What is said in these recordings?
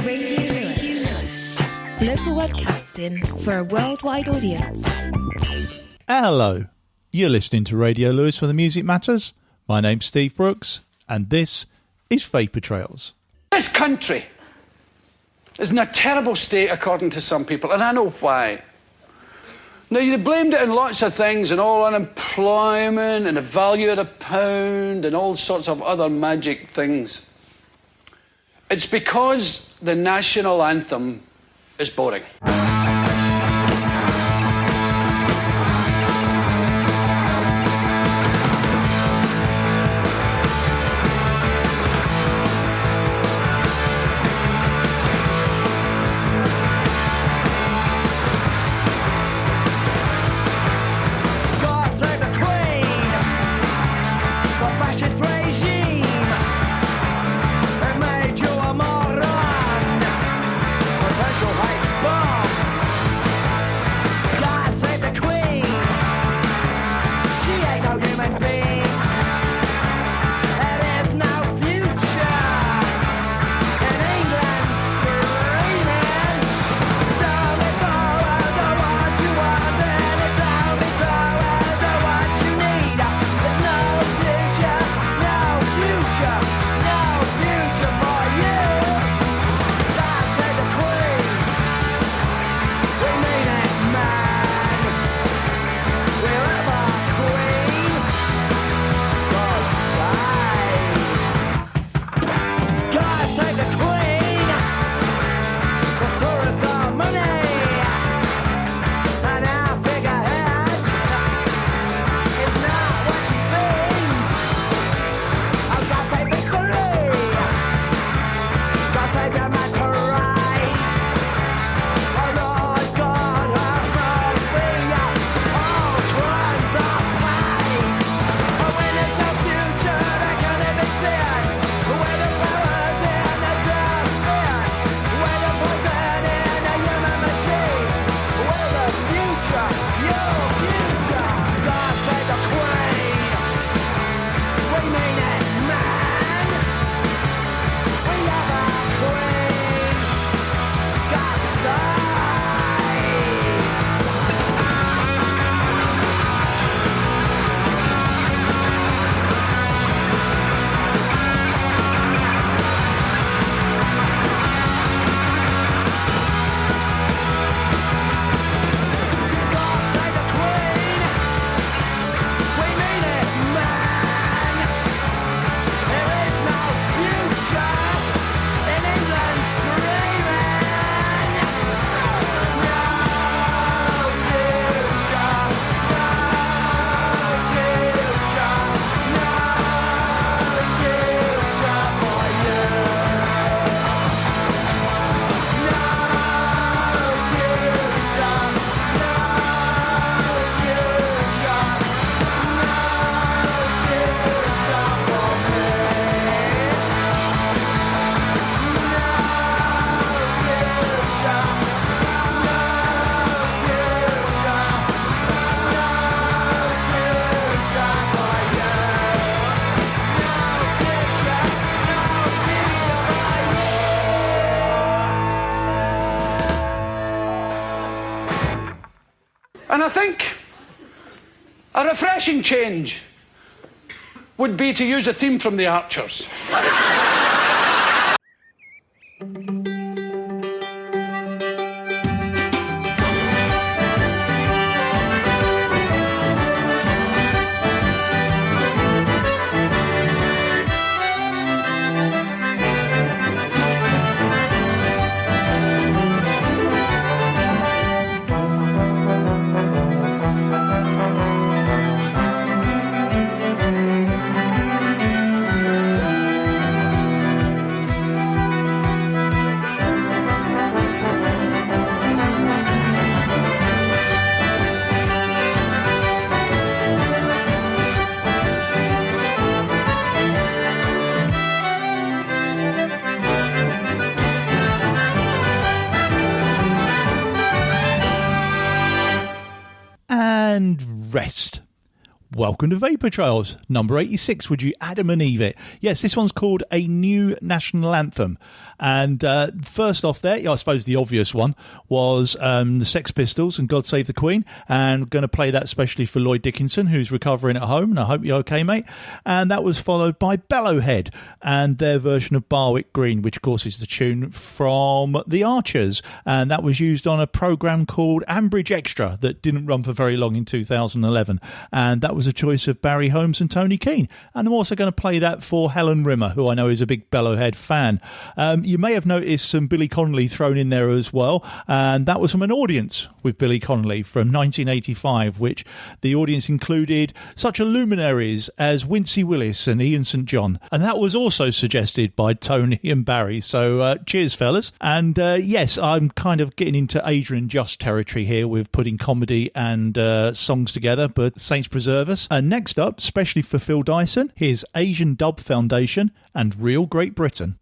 Radio Lewis. Local webcasting for a worldwide audience. Hello, you're listening to Radio Lewis for the Music Matters. My name's Steve Brooks, and this is Vapour Trails. This country is in a terrible state according to some people, and I know why. Now, they blamed it on lots of things, and all unemployment, and the value of the pound, and all sorts of other magic things. It's because the national anthem is boring. And I think a refreshing change would be to use a theme from the Archers. And rest. Welcome to Vapour Trails, number 86. Would you Adam and Eve it? Yes, this one's called A New National Anthem. And first off there, I suppose the obvious one was the Sex Pistols and God Save the Queen. And I'm going to play that especially for Lloyd Dickinson, who's recovering at home. And I hope you're okay, mate. And that was followed by Bellowhead and their version of Barwick Green, which of course is the tune from The Archers. And that was used on a programme called Ambridge Extra that didn't run for very long in 2011. And that was a choice of Barry Holmes and Tony Keane. And I'm also going to play that for Helen Rimmer, who I know is a big Bellowhead fan. You may have noticed some Billy Connolly thrown in there as well, and that was from an audience with Billy Connolly from 1985, which the audience included such luminaries as Wincy Willis and Ian St John, and that was also suggested by Tony and Barry. So cheers, fellas. And yes, I'm kind of getting into Adrian Just territory here with putting comedy and songs together, but saints preserve us. And next up, especially for Phil Dyson, here's Asian Dub Foundation and Real Great Britain.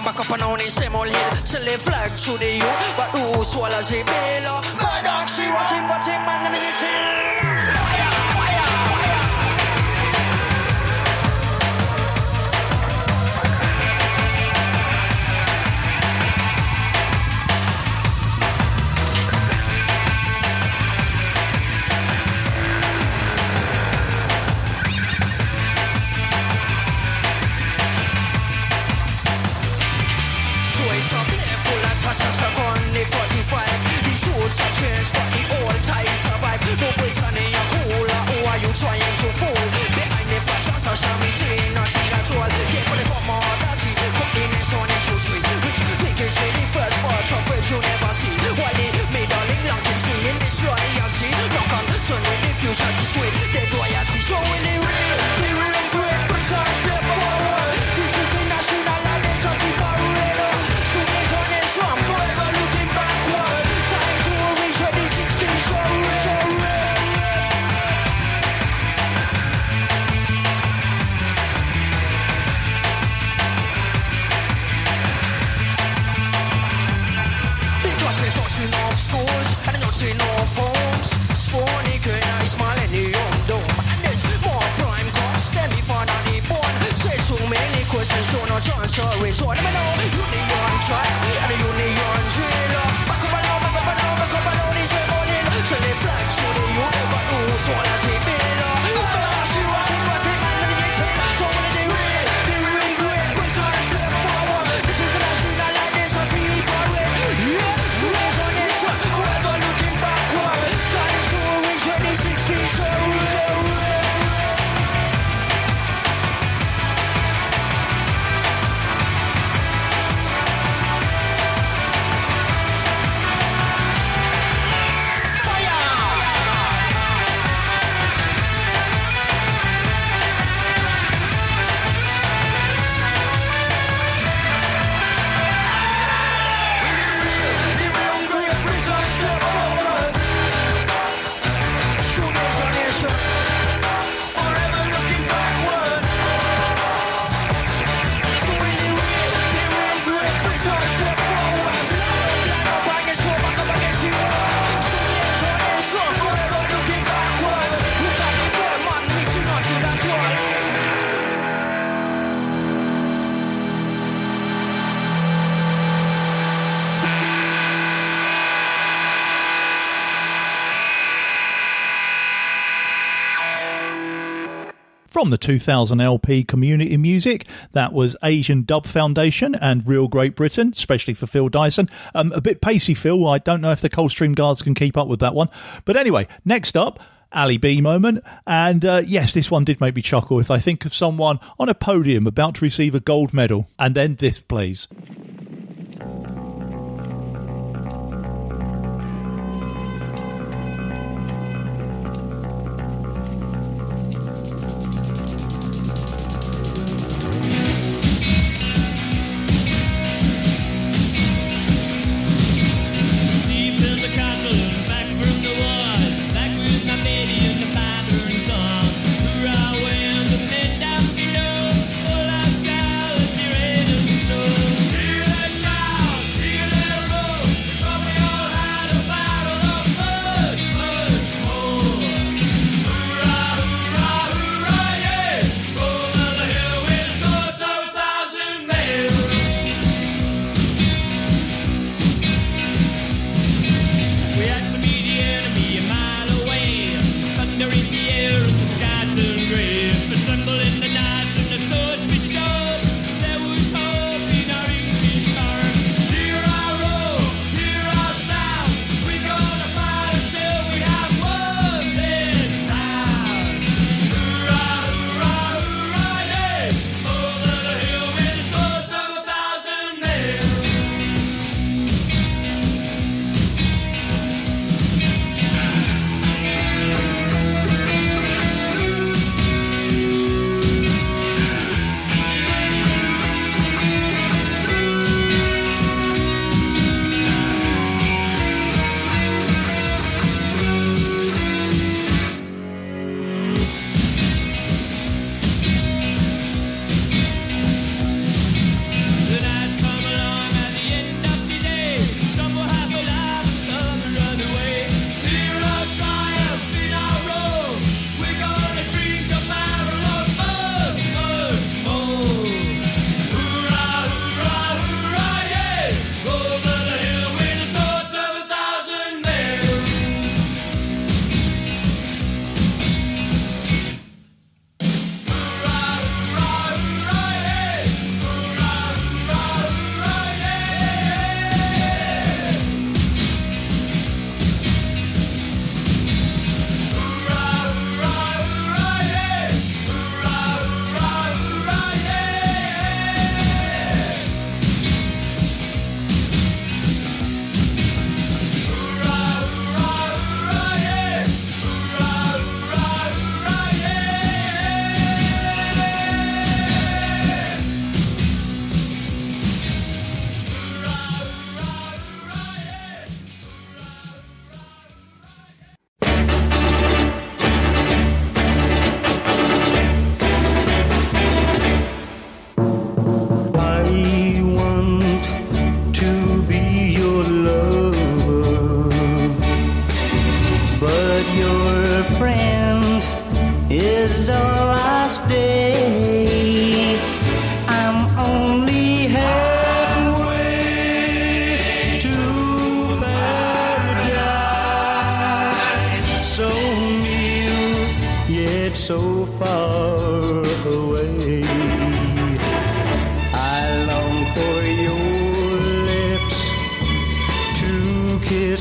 Back up and on the same old hill. Till they flag through the youth, but who swallows the bail? My dog, she watching, but him man in the till. Fire, fire, fire. Just a gun, the 45. The suits have changed, but the old ties survive. No boys standing your cooler, who are you trying to fool? Behind the fashion, we see nothing at all. Get for the commodity, combination issue sweet. Which biggest way the first part of which you never see. While the middle England keeps swinging this loyalty. Knock on, son in the future to swing the loyalty. So will the real great Britain step forward. This is the national identity parade. Shooters on nation, forever looking backward. Time to reach the 16th shore. Because there's not enough schools and not enough homes. Spawning is millennium dome. And there's more prime costs than before on the born. Say too many questions, so no chance or return. I know union track and a union drill. Back up and down, back up and down, back up and down this way morning. So they flag to the youth, but who swallows the bill? But she was it, man, let me get it. So when they real great Britain step forward. This is the national identity parade. Yeah, shooters on nation, forever looking backward. Time to reach the 16th shore. From the 2000 LP Community Music, that was Asian Dub Foundation and Real Great Britain, especially for Phil Dyson. A bit pacey, Phil. I don't know if the Coldstream Guards can keep up with that one. But anyway, next up, Ali B moment. And yes, this one did make me chuckle if I think of someone on a podium about to receive a gold medal. And then this, please. Away on the men down below, all our sours, the rain and snow.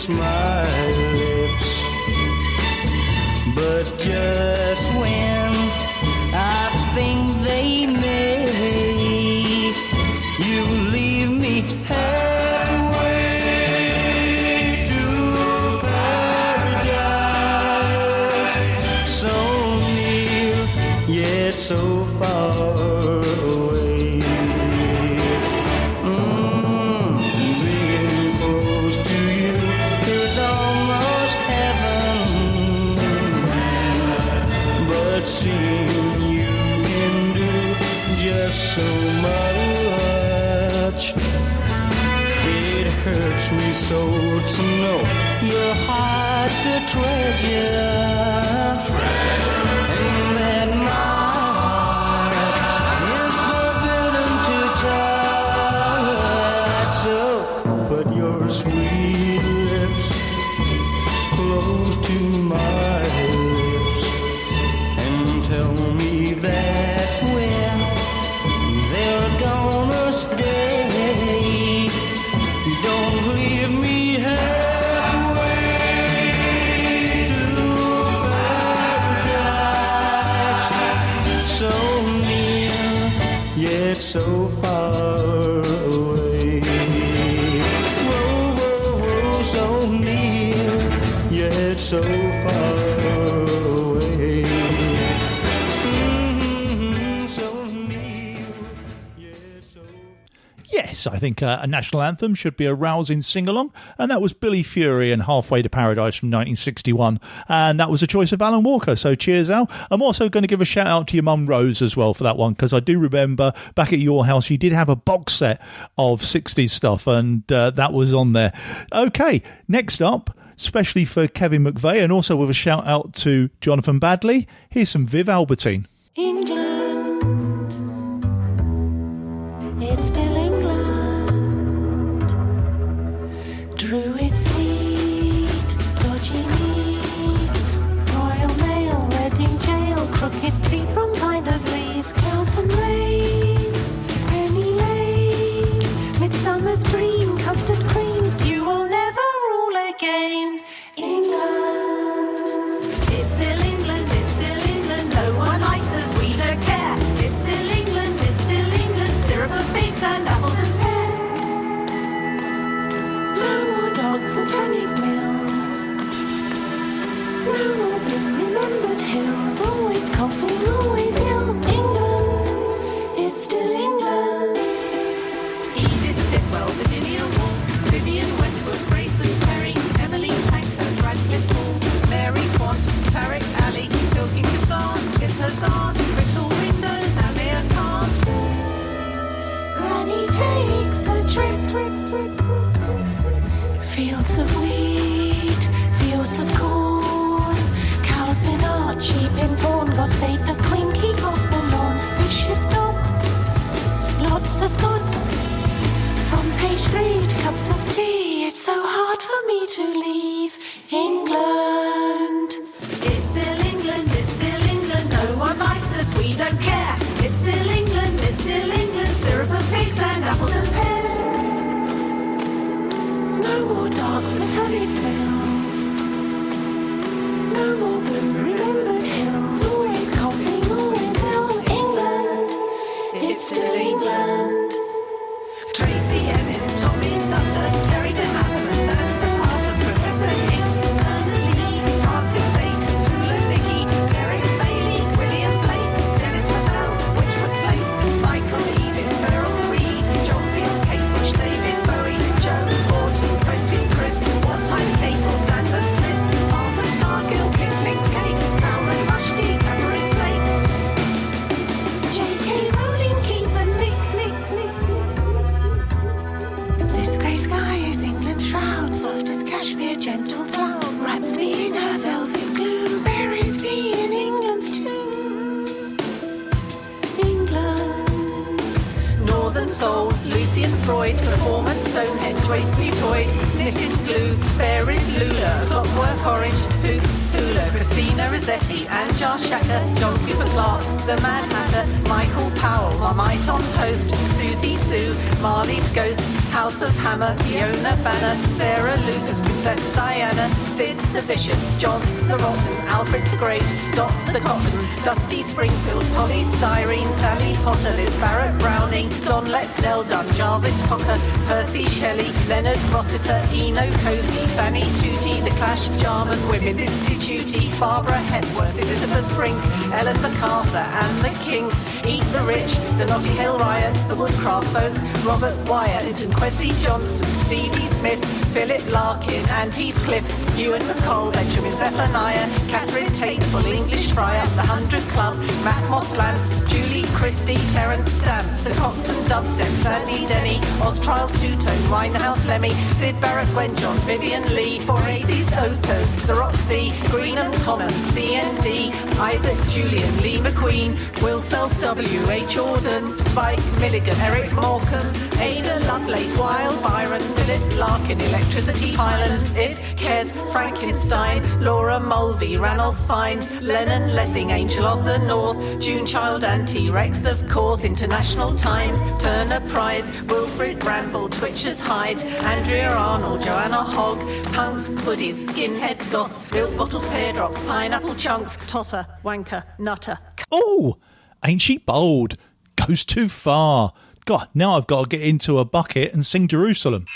kiss my lips. But just when I think they may, you leave me halfway to paradise. So near, yet so far away. Being close to you is almost heaven, but seeing you can do just so much. It hurts me so to know your heart's a treasure, and that my heart is forbidden to touch. So put your sweet lips close to my lips and tell me that's where they're gonna stay. Don't leave me halfway to paradise. So near, yet so far away. Whoa, whoa, whoa, so near, yet so far away. So near, yet so far. Yes, I think a national anthem should be a rousing sing-along, and that was Billy Fury and Halfway to Paradise from 1961, and that was a choice of Alan Walker, so cheers, Al. I'm also going to give a shout-out to your mum, Rose, as well, for that one, because I do remember back at your house you did have a box set of 60s stuff, and that was on there. Okay, next up, especially for Kevin McVeigh, and also with a shout-out to Jonathan Badley, here's some Viv Albertine. England, it's still England. Druids feet, dodgy meat, Royal Mail, Reading Jail, crooked teeth from kind of leaves, clouds and rain, Penny Lane, Midsummer's Dream, custard creams, you will never rule again. England, it's still England, it's still England, no one likes us, we don't care. It's still England, syrup of figs and apples and pears. No more dogs and tannic mills, no more blue remembered hills, always coughing, always ill. England, it's still England. Edith Sitwell, Virginia Woolf, Vivian Westwood, Grayson Perry, Emily Pankhurst, Radcliffe Hall, Mary Quant, Tarek Ali, Pilkington Gardens, Vippers Arts, Brittle Windows, Amir Khan. Granny takes a trip. Fields of wheat, fields of corn, cows in art, sheep in fawn. God save the Queen, keep off the lawn. Vicious dogs, lots of goods. From page 3 to cups of tea, it's so hard for me to leave England. It's still England, no one likes us, we don't care. It's still England, syrup of figs and apples and pears. No more dogs satanic mills, no more blue remembered hills, always coughing, always ill. England, it's still England. Tracy Emin, Tommy Nutter, Terry DeHaven, and Dan Zapata, Professor Hicks, Ernest Lee, Francis Bacon, Hula Nicky, Derek Bailey, William Blake, Dennis Mavel, Witchwood Plates, Michael Eavis, Beryl Reed, John Peel, Kate Bush, David Bowie, Joe Horton, Quentin Crisp, One-Time Cable, Sanders Smith, Arthur Stargill, Pinkling's Cakes, Salman Rushdie, Cabaret Plates, J.K. Rowling, Keith and Nick. This grey sky is England's shroud, soft as cashmere, gentle cloud, wraps me in her velvet gloom, buries me in England's tomb. England, Northern Soul, Lucian Freud, Performance, Stonehenge, Waste Mutoid, Sniffing Glue, Spare Lula, Clockwork Orange, Hoops, Fuller, Christina Rossetti, Anjar Shacker, John Cooper Clarke, the Mad Hatter, Michael Powell, Marmite on Toast, Susie Sue, Marley's Ghost, House of Hammer, Fiona Banner, Sarah Lucas, Princess Diana, Sid the Vicious, John the Rotten, Alfred the Great, Dot the Cotton, Dusty Springfield, Polly Styrene, Sally Potter, Liz Barrett Browning, Don Letts, Nell Dunn, Jarvis Cocker, Percy Shelley, Leonard Rossiter, Eno Cozy, Fanny Tootie, The Clash, Jarman Women's Institute, Barbara Hepworth, Elizabeth Frink, Ellen MacArthur, and the Kinks, Eat the Rich, the Notting Hill Riots, the Woodcraft Folk, Robert Wyatt, and Quincy Johnson, Stevie Smith, Philip Larkin, and Heathcliff, Ewan McCall, Benjamin Zephaniah, Catherine Tate, Full English Fry Up, The 100 Club, Matt Moss Lamps, Julie Christie, Terence Stamp, Sir Cox and Dubstep, Sandy Denny, Ostriles Two-Tone, Winehouse Lemmy, Sid Barrett Gwenjon, Vivian Lee, 480s Otos, The Roxy, Greenham Common, CND, Isaac Julian, Lee McQueen, Will Self W, H. Jordan, Spike Milligan, Eric Morecambe, Ada Lovelace, Wild Byron, Philip Larkin, Electricity Highlands, If Kes, Frankenstein, Laura Mulvey, Ranulph Fiennes, Lennon Lessing, Angel of the North, June Child and T-Rex, of course, International Times, Turner Prize, Wilfred Bramble, Twitchers Hides, Andrea Arnold, Joanna Hogg, Punks, Hoodies, Skinheads, Goths, Milk Bottles, Pear Drops, Pineapple Chunks, Tosser, Wanker, Nutter. Oh, ain't she bold? Goes too far. God, now I've got to get into a bucket and sing Jerusalem.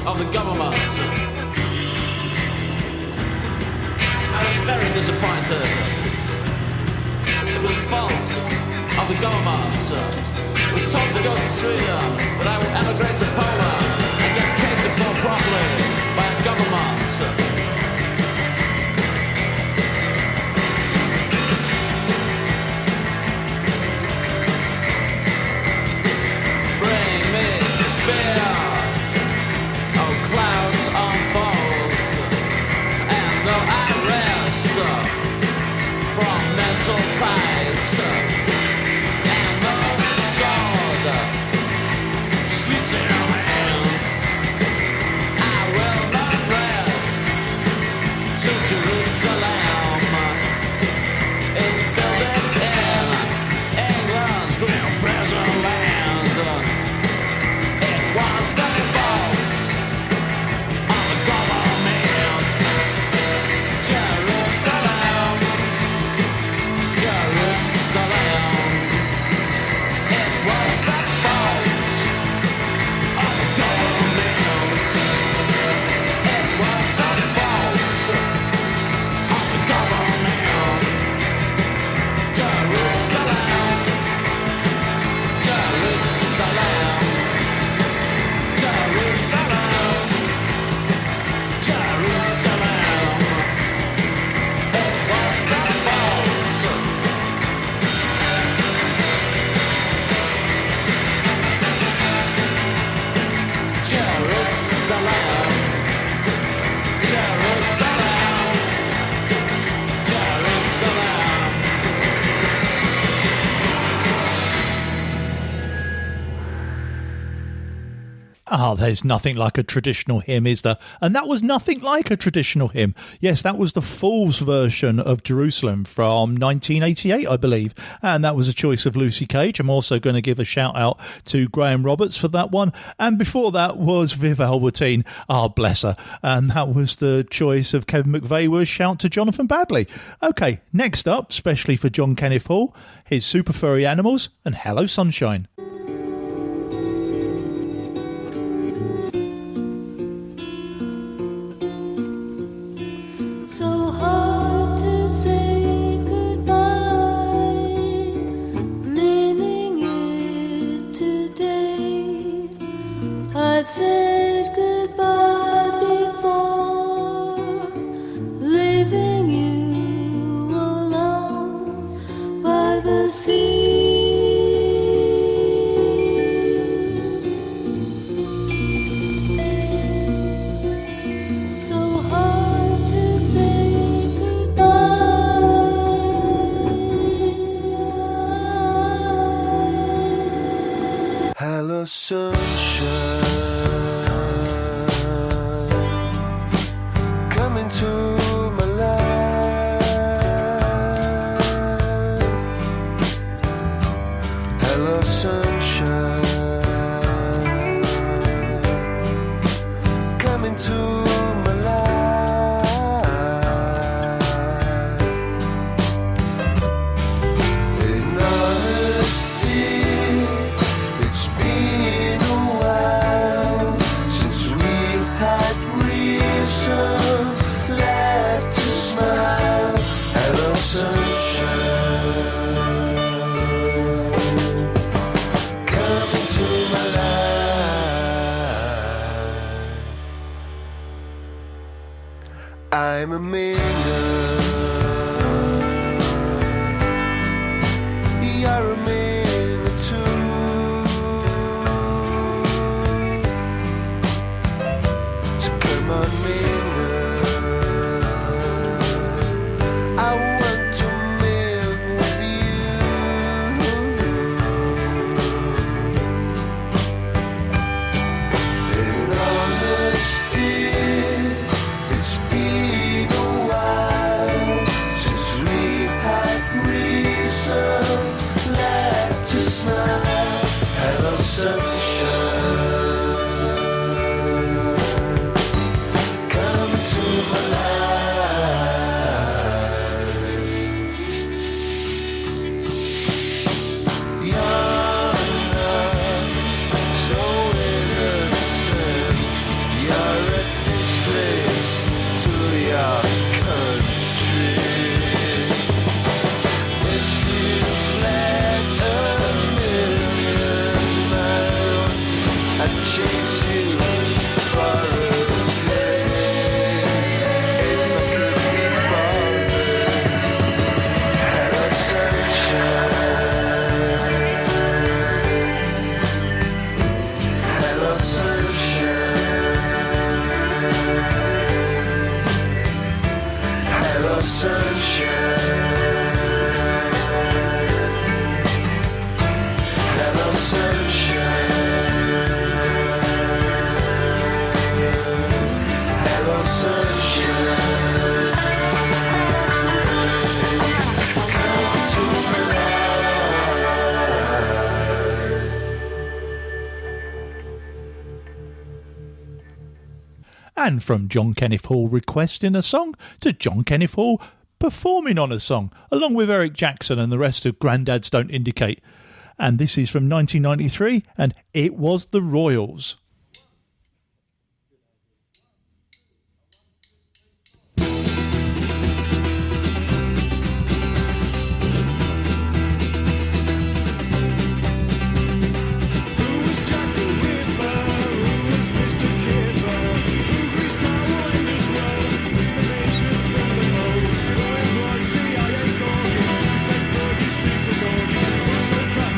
of the government. I was very disappointed. It was the fault of the government. I was told to go to Sweden, but I will emigrate to Poland and get catered for properly by a government. Mental fights and the sword, sweet Ah, there's nothing like a traditional hymn, is there? And that was nothing like a traditional hymn. Yes, that was the Falls version of Jerusalem from 1988, I believe. And that was a choice of Lucy Cage. I'm also going to give a shout out to Graham Roberts for that one. And before that was Viv Albertine. Ah, bless her. And that was the choice of Kevin McVeigh was Shout to Jonathan Badley. Okay, next up, especially for John Kenneth Hall, his Super Furry Animals and Hello Sunshine. So hard to say goodbye, meaning it today. I've said goodbye before, leaving you alone by the sea. So hard to say goodbye. Hello, sunshine, come into my life. Hello, sunshine, come into my life. In honesty, it's been a while since we had reason left to smile. Hello, sunshine, come into my life. I'm a miner, you're a miner too. So come on, miner, I want to mine with you. In honesty, it's been a while since we had reason left to smile. Hello, sunshine, come to my life. You're so innocent, you're a disgrace to your country. If you fled a million miles, I'd chase you for a day. If I could be bothered. Hello, sunshine, hello, sunshine, hello, sunshine, hello, sunshine, hello, sunshine, come to my life. And from John Kenneth Hall requesting a song to John Kenneth Hall performing on a song, along with Eric Jackson and the rest of Granddads Don't Indicate. And this is from 1993, and it was the Royals.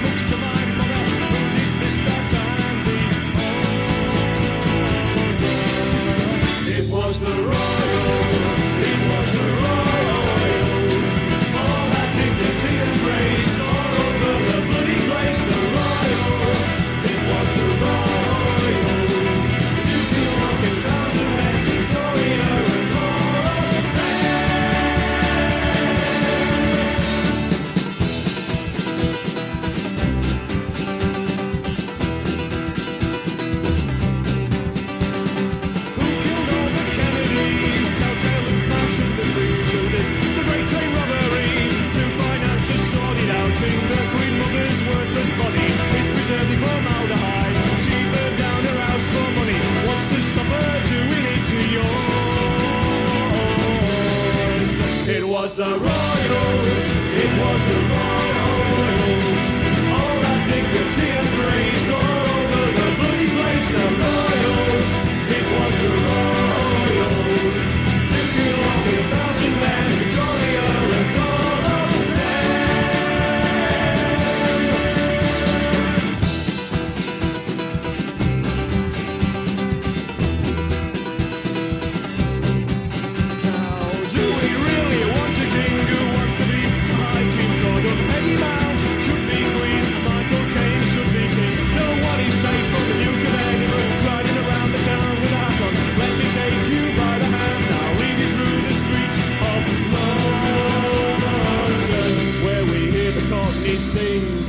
Much to my mother, who did miss that time. the Royals. It was the Royals. All that dignity and grace all over the bloody place. The Royals. It was the Royals. Looking like 1,000 men, Victoria and all of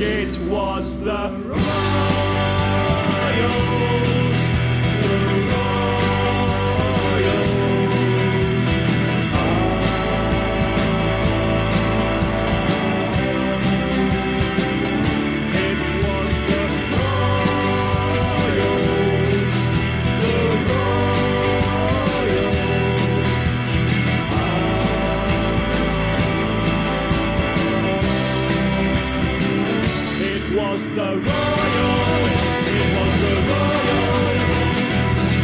it was the Royals, the Royals. It was the Royals, the Royals. It was the Royals, it was the Royals.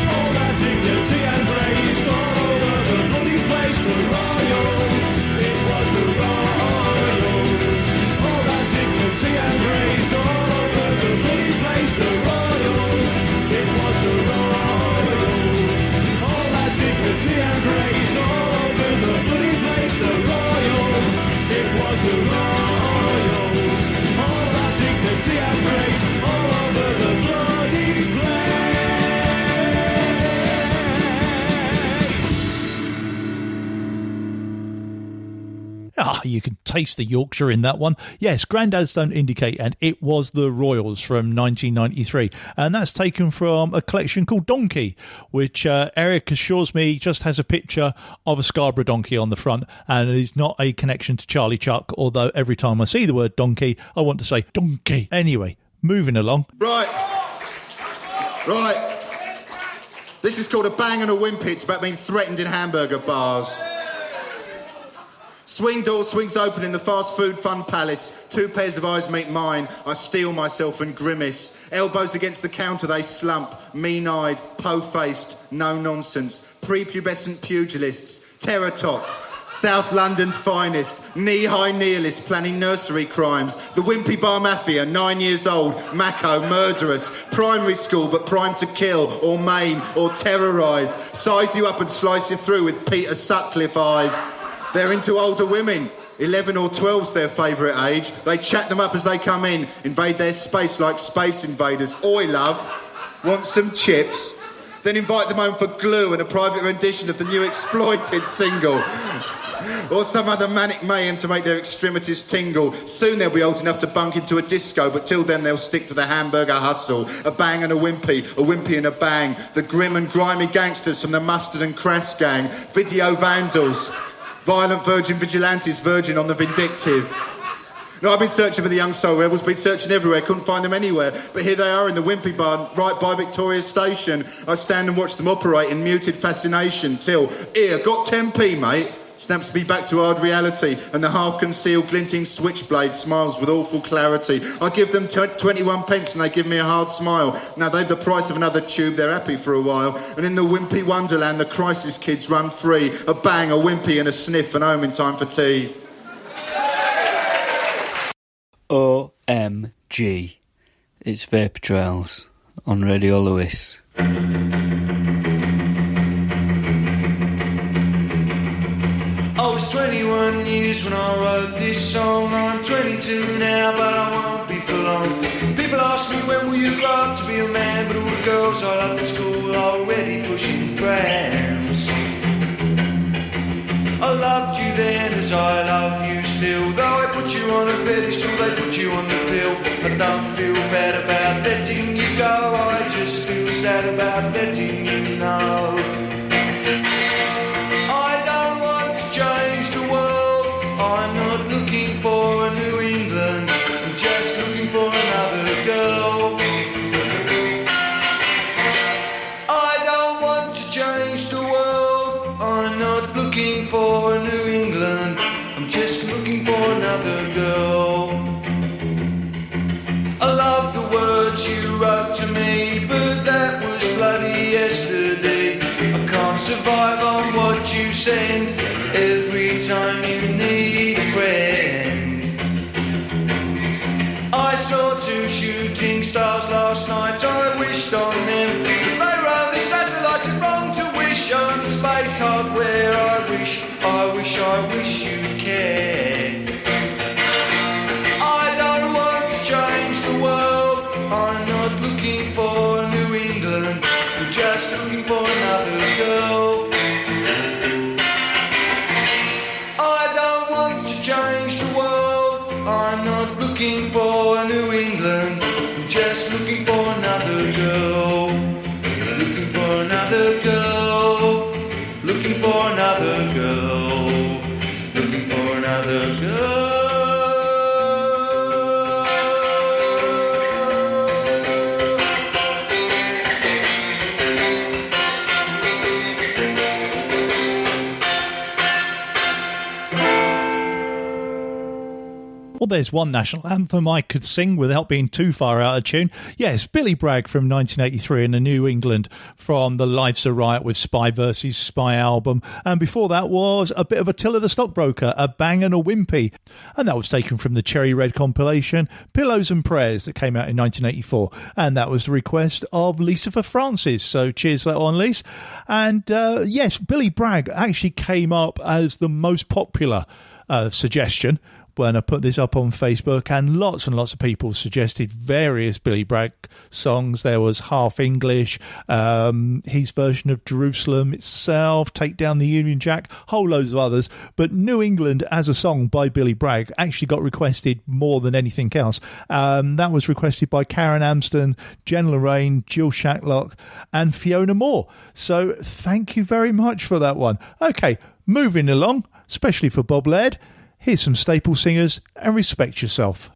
All that dignity and grace all over the bloody place. The Royals, it was the Royals. All that dignity and grace all over the bloody place. The Royals, it was the Royals. All that dignity and grace all over the bloody place. The Royals, it was the Royals. All that dignity and grace all over the bloody place. Ah, you can taste the Yorkshire in that one. Yes, Grandad's Don't Indicate, and it was the Royals from 1993. And that's taken from a collection called Donkey, which Eric assures me just has a picture of a Scarborough donkey on the front, and it is not a connection to Charlie Chuck, although every time I see the word donkey, I want to say donkey. Anyway, moving along. Right. This is called A Bang and a Wimpy. It's about being threatened in hamburger bars. Swing door swings open in the fast food fun palace. 2 pairs of eyes meet mine. I steel myself and grimace. Elbows against the counter they slump. Mean-eyed, po-faced, no nonsense. Prepubescent pugilists. Terror tots. South London's finest. Knee-high nihilists planning nursery crimes. The Wimpy Bar Mafia, 9 years old. Mako, murderous. Primary school but primed to kill or maim or terrorise. Size you up and slice you through with Peter Sutcliffe eyes. They're into older women. 11 or 12's their favourite age. They chat them up as they come in, invade their space like space invaders. Oi, love, want some chips? Then invite them home for glue and a private rendition of the new Exploited single. Or some other manic mayhem to make their extremities tingle. Soon they'll be old enough to bunk into a disco, but till then they'll stick to the hamburger hustle. A bang and a wimpy and a bang. The grim and grimy gangsters from the Mustard and Crass gang. Video vandals. Violent virgin vigilantes verging on the vindictive. No, I've been searching for the young soul rebels, been searching everywhere, couldn't find them anywhere. But here they are in the Wimpy Bar, right by Victoria Station. I stand and watch them operate in muted fascination till, here, got 10p, mate. Snaps me back to hard reality, and the half-concealed glinting switchblade smiles with awful clarity. I give them 21 pence and they give me a hard smile. Now they've the price of another tube, they're happy for a while. And in the Wimpy Wonderland, the crisis kids run free. A bang, a wimpy and a sniff, and home in time for tea. OMG. It's Vapour Trails on Radio Lewis. I was 21 years when I wrote this song. I'm 22 now, but I won't be for long. People ask me when will you grow up to be a man, but all the girls I loved in school are already pushing prams. I loved you then as I love you still. Though I put you on a pedestal, they put you on the pill. I don't feel bad about letting you go, I just feel sad about letting you know. Change the world. I'm not looking for a New England, I'm just looking for another girl. I don't want to change the world. I'm not looking for a New England, I'm another girl. I love the words you wrote to me, but that was bloody yesterday. I can't survive on what you send every time you need a friend. I saw 2 shooting stars last night, I wished on them, but they were only satellites. It's wrong to wish on space hardware. I wish you'd care. I don't want to change the world, I'm not looking for New England, I'm just looking for another girl. I don't want to change the world, I'm not looking for New England, I'm just looking for another girl. Looking for another girl, looking for another girl, looking for another girl. Well, there's one national anthem I could sing without being too far out of tune. Yes, Billy Bragg from 1983 and the New England from the Life's a Riot with Spy vs. Spy album. And before that was a bit of Attila the Stockbroker, A Bang and a Wimpy. And that was taken from the Cherry Red compilation, Pillows and Prayers, that came out in 1984. And that was the request of Lisa for Francis. So cheers for that one, Lisa. And yes, Billy Bragg actually came up as the most popular suggestion when I put this up on Facebook, and lots of people suggested various Billy Bragg songs. There was Half English, his version of Jerusalem itself, Take Down the Union Jack, whole loads of others. But New England as a song by Billy Bragg actually got requested more than anything else. That was requested by Karen Amston, Jen Lorraine, Jill Shacklock and Fiona Moore. So thank you very much for that one. Okay, moving along, especially for Bob Laird. Here's some staple singers and Respect Yourself.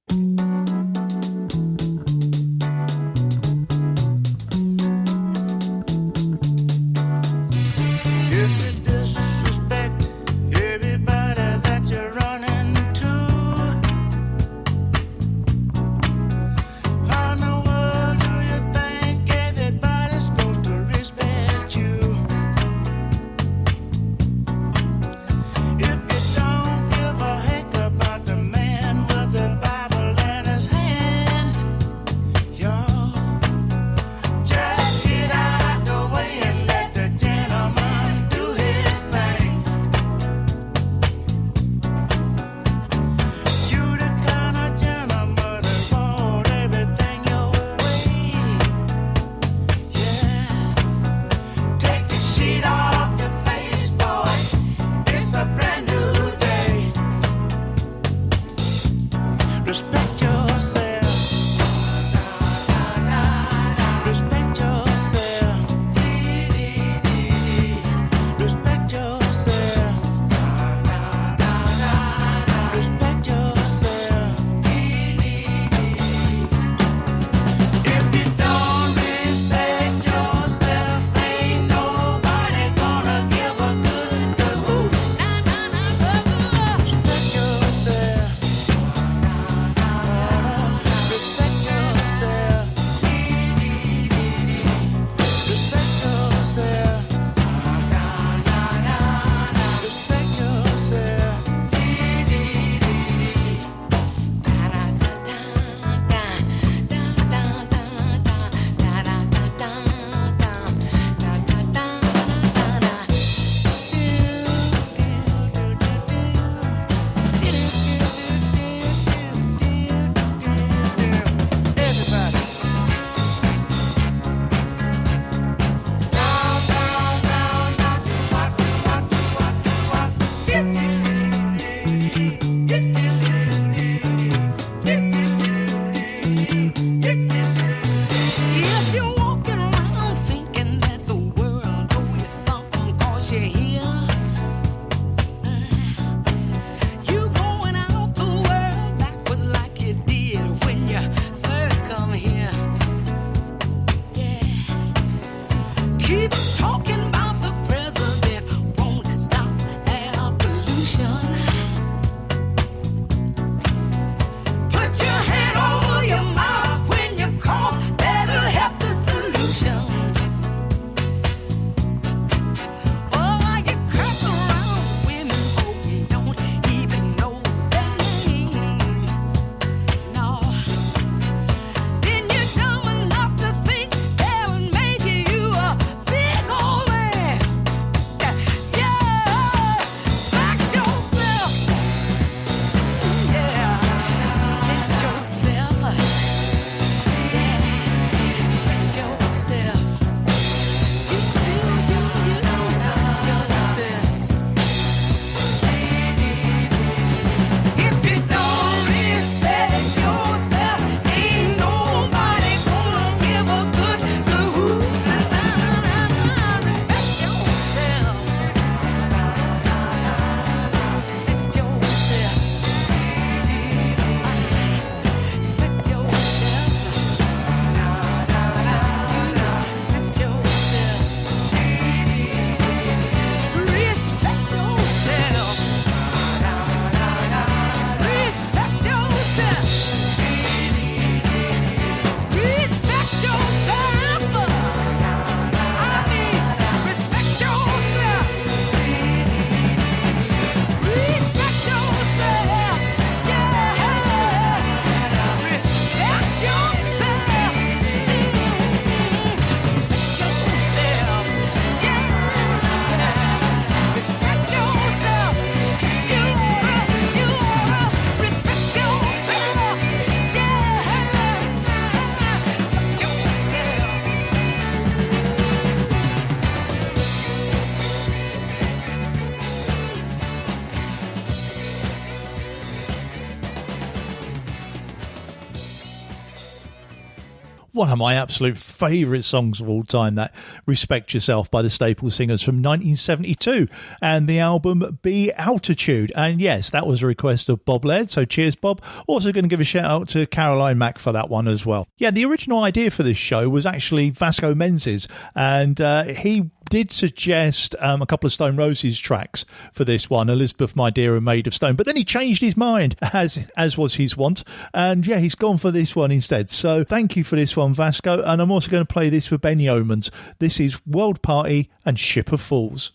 one of my absolute favourite songs of all time, that Respect Yourself by the Staple Singers from 1972, and the album Be Altitude. And yes, that was a request of Bob Laird, so cheers Bob. Also going to give a shout out to Caroline Mack for that one as well. Yeah, the original idea for this show was actually Vasco Menzies, and he did suggest a couple of Stone Roses tracks for this one, Elizabeth My Dear and Maid of Stone, but then he changed his mind, as was his wont, and yeah, he's gone for this one instead. So thank you for this one, Vasco, and I'm also going to play this for Benny Omans. This is World Party and Ship of Fools.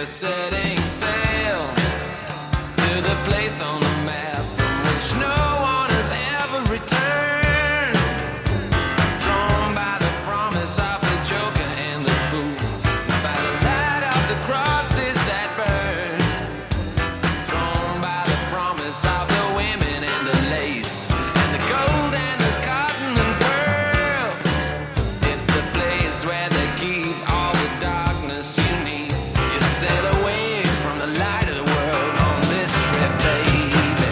Setting sail to the place on the map from which no one has ever returned, drawn by the promise of the joker and the fool, by the light of the crosses that burn, drawn by the promise of the women and the lace and the gold and the cotton and pearls. It's the place where they keep all the darkness you need. Sail away from the light of the world on this trip, baby.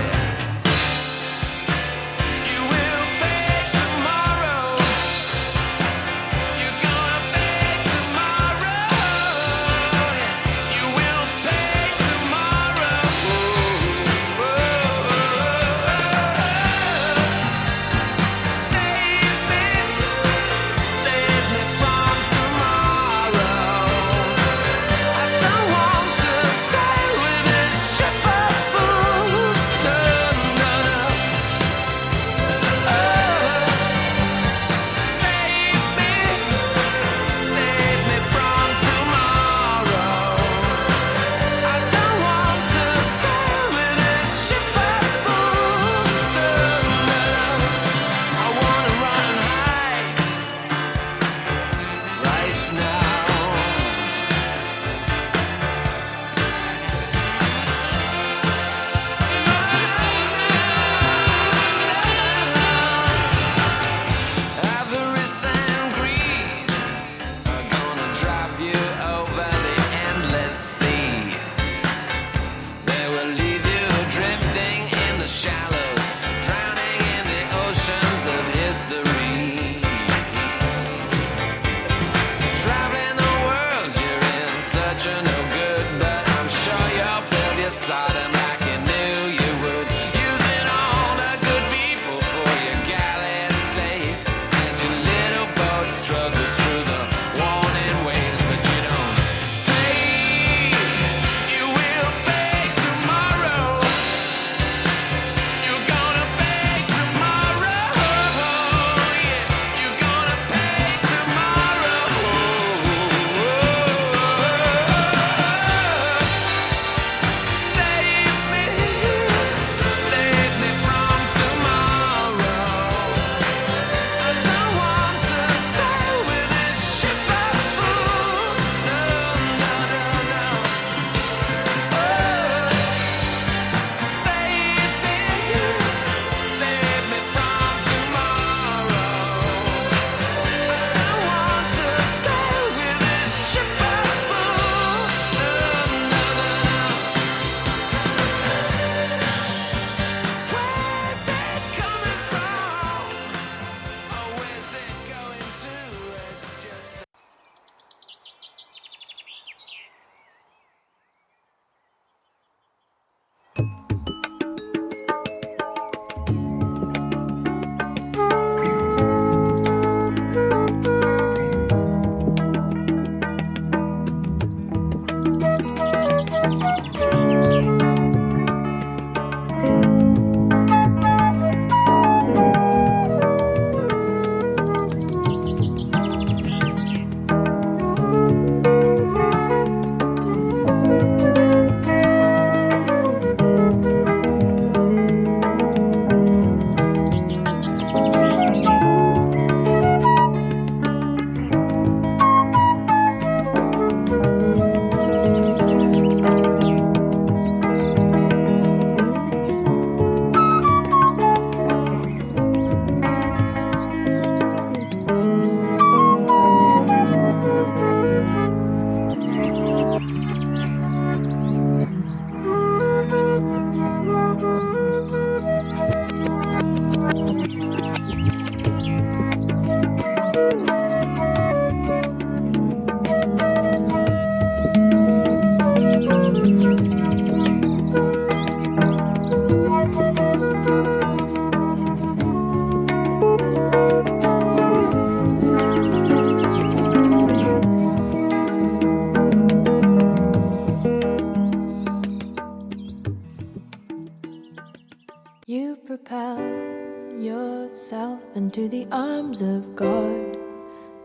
into the arms of God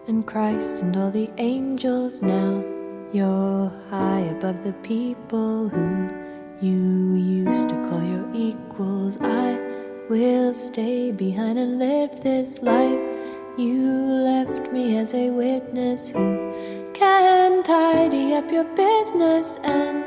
and Christ and all the angels now. You're high above the people who you used to call your equals. I will stay behind and live this life. You left me as a witness who can tidy up your business and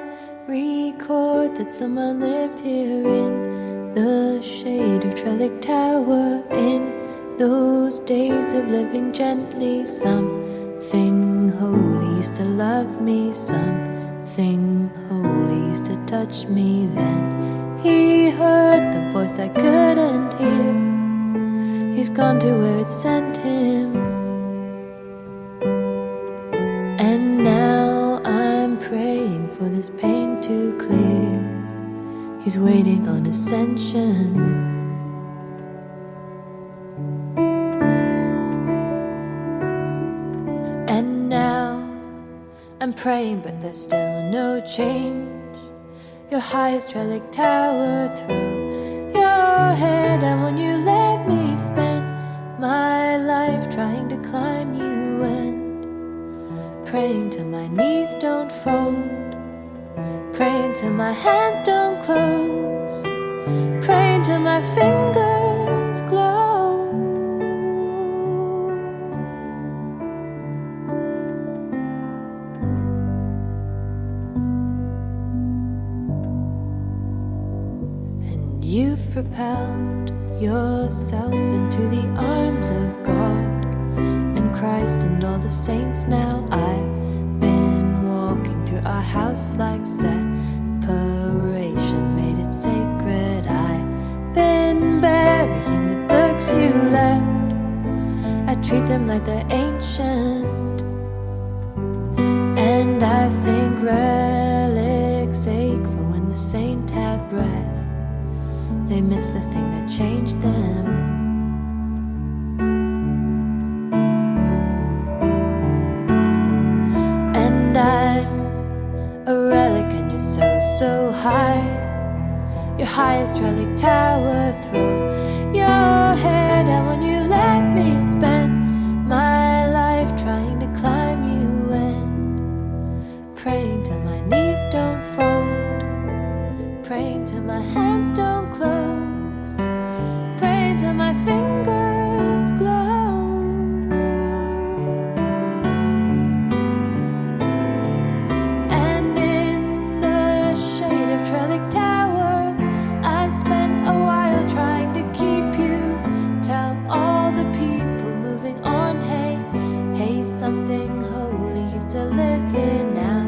record that someone lived here in the shade of Trellick Tower. In those days of living gently, something holy used to love me, something holy used to touch me. Then he heard the voice I couldn't hear. He's gone to where it sent him. And now I'm praying for this pain to clear. He's waiting on ascension. And now I'm praying, but there's still no change. Your highest Trellick Tower through your head, and when you let me spend my life trying to climb you, and praying till my knees don't fold, praying till my hands don't close, praying till my fingers glow. And you've propelled yourself into the arms of God and Christ and all the saints now. I've been walking through our house like separation made it sacred. I've been burying the books you left. I treat them like they're ancient, and I think relics ache for when the saint had breath. They miss the thing that changed them. And I'm a relic and you're so, so high. Your highest Trellick Tower through your head. And when you let me spend my life trying to climb you, and praying till my knees don't fold, praying till my hands don't close, praying till my fingers glow. And in the shade of Trellick Tower, I spent a while trying to keep you. Tell all the people moving on, hey, hey, something holy used to live here now.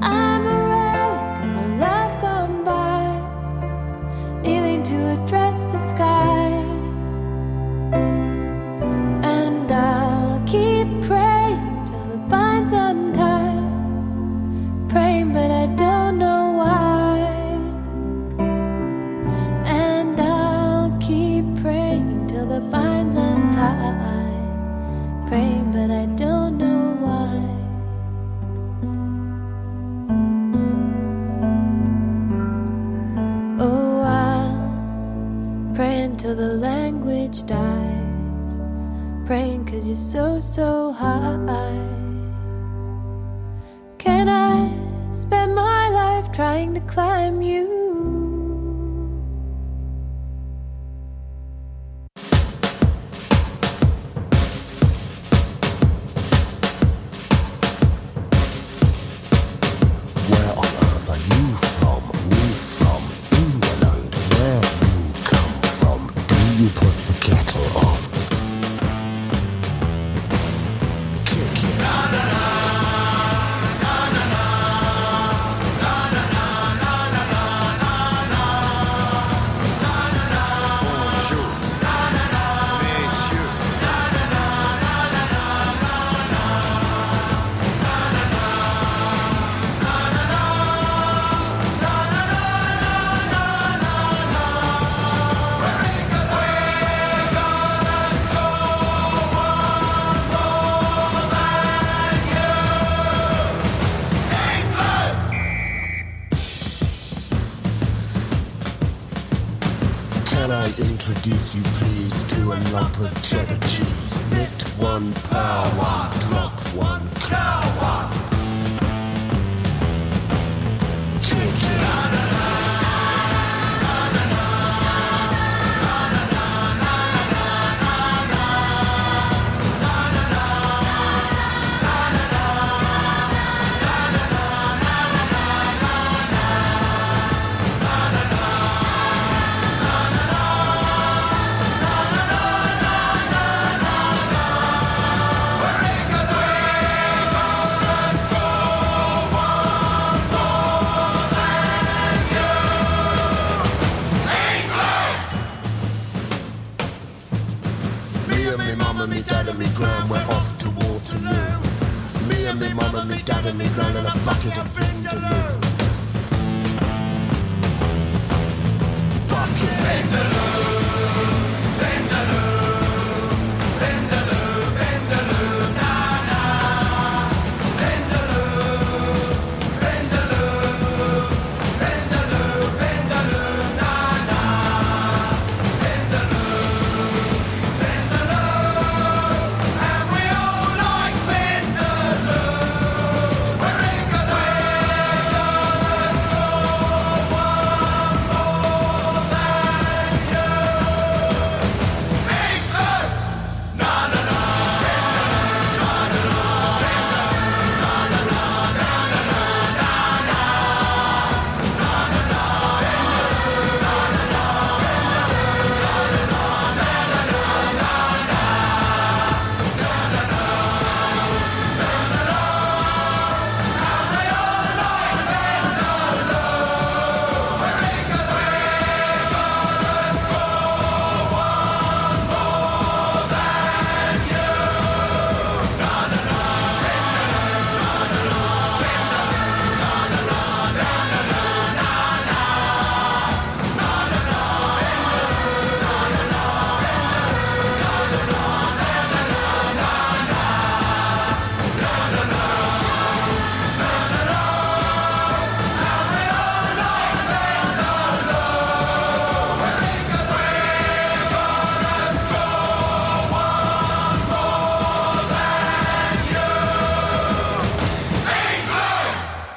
I'm a relic of a life gone by, kneeling to address the sky. And I'll keep praying till the bind's untied, praying but I don't know why. And I'll keep praying till the bind's untied, praying but I don't know why. Oh, I'll pray until the language dies, praying 'cause you're so, so high. Can I spend my life trying to climb you? Where on earth are you from? Me from England. Where you come from? Do you put the kettle on? Kick it. introduce you please to a lump of cheddar cheese. Knit one, power one, drop one, cow one. Kick it. Me dad and me gran were off to Waterloo. Me and me mum and me dad and me gran and a bucket of Vindaloo. Bucket Vindaloo, Vindaloo, Vindaloo, Vindaloo, na na. Vindaloo, Vindaloo, Vindaloo, Vindaloo, na na. Vindaloo.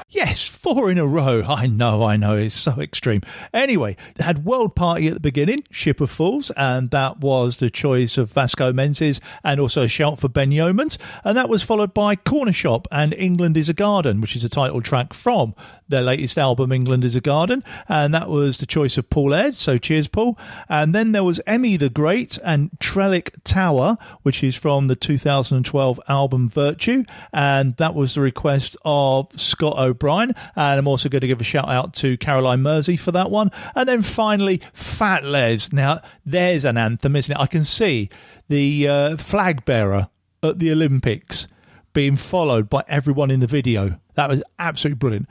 Yes, 4 in a row. I know, it's so extreme. Anyway, had World Party at the beginning, Ship of Fools, and that was the choice of Vasco Menzies and also a shout for Ben Yeomans. And that was followed by Corner Shop and England is a Garden, which is a title track from their latest album, England is a Garden. And that was the choice of Paul Ed, so cheers, Paul. And then there was Emmy the Great and Trellick Tower, which is from the 2012 album Virtue. And that was the request of Scott O'Brien. And I'm also going to give a shout out to Caroline Mersey for that one. And then finally, Fat Les. Now, there's an anthem, isn't it? I can see the flag bearer at the Olympics being followed by everyone in the video. That was absolutely brilliant.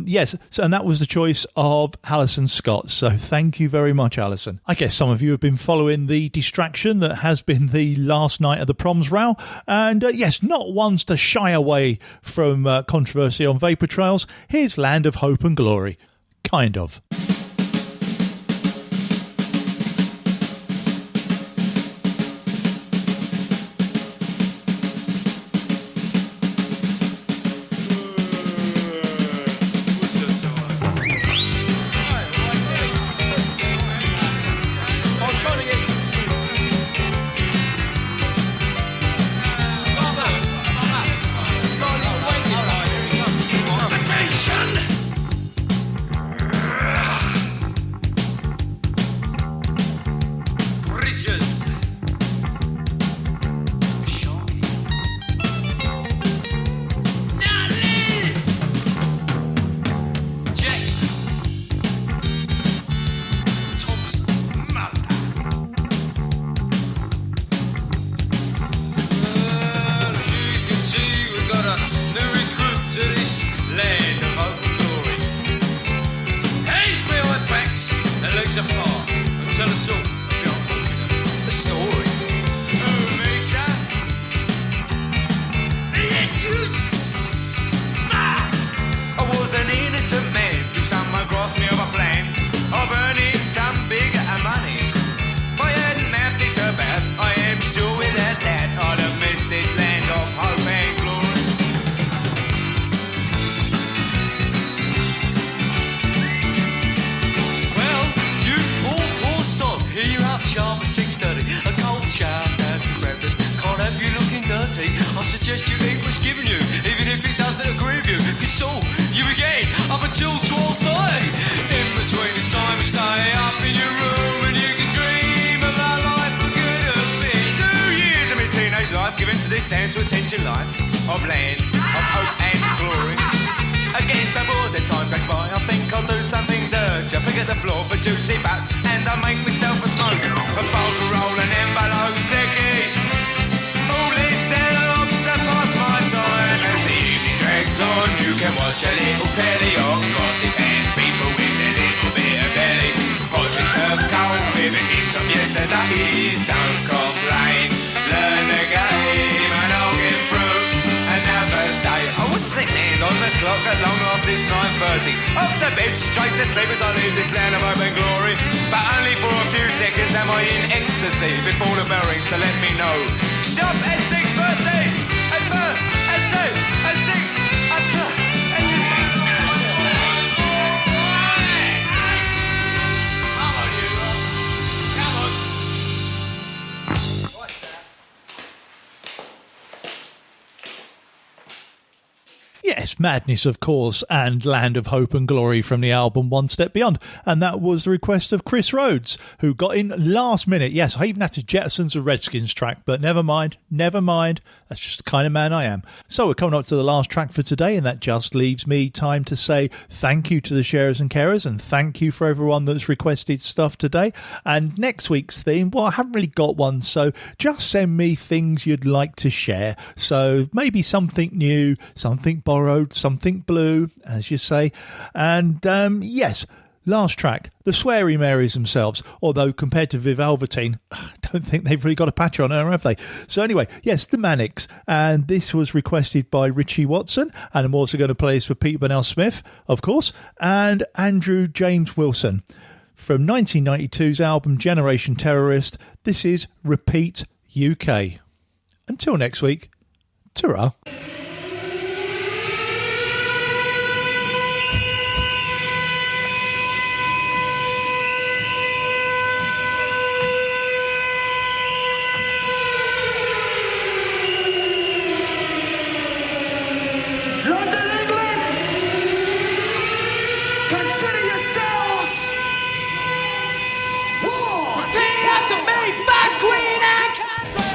Yes, so, and that was the choice of Alison Scott. So thank you very much, Alison. I guess some of you have been following the distraction that has been the last night of the proms row. And yes, not ones to shy away from controversy on Vapour Trails. Here's Land of Hope and Glory. Kind of. Attention! suggest you eat what's given you, even if it doesn't agree with you. Cause so, you again, up until 12:30. In between it's time to stay up in your room and you can dream about life for good have been 2 years of my teenage life given to this stand to attention life of land, of hope and glory. Again, so bored that time goes by, I think I'll do something dirty. I pick at the floor for juicy butts and I make myself a smoke, a bowl to roll an envelope sticky. All this set up to pass my time. As the evening drags on, you can watch a little telly or gossip hands, people with a little bit of belly. Portraits of cold with a hint of yesterdays. Don't complain, learn the game and I'll get through another day. I would sit there on the clock at long after this 9:30. Off the bed, straight to sleep as I leave this land of hope and glory. But only for a few seconds am I in ecstasy before the bell rings to let me know. Shop at 6:30, at 4, at 2, at 6, at 2, at 3. Come on, you lot. Come on. Yes, Madness, of course, and Land of Hope and Glory from the album One Step Beyond. And that was the request of Chris Rhodes, who got in last minute. Yes, I even had to jettison the Redskins track, but never mind. That's just the kind of man I am. So we're coming up to the last track for today, and that just leaves me time to say thank you to the sharers and carers, and thank you for everyone that's requested stuff today. And next week's theme, well, I haven't really got one, so just send me things you'd like to share. So maybe something new, something borrowed, something blue, as you say. And yes, last track, the Sweary Marys themselves, although compared to Viv Albertine, I don't think they've really got a patch on her, have they? So anyway, yes, the Manics, and this was requested by Richie Watson, and I'm also going to play this for Pete Burnell Smith, of course, and Andrew James Wilson. From 1992's album Generation Terrorist, this is Repeat UK. Until next week, ta-ra. London, England, consider yourselves war. Repeat after me, my queen and country.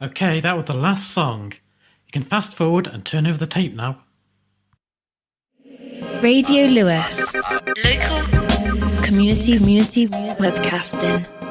Okay, that was the last song. You can fast forward and turn over the tape now. Radio Lewis. Local community webcasting.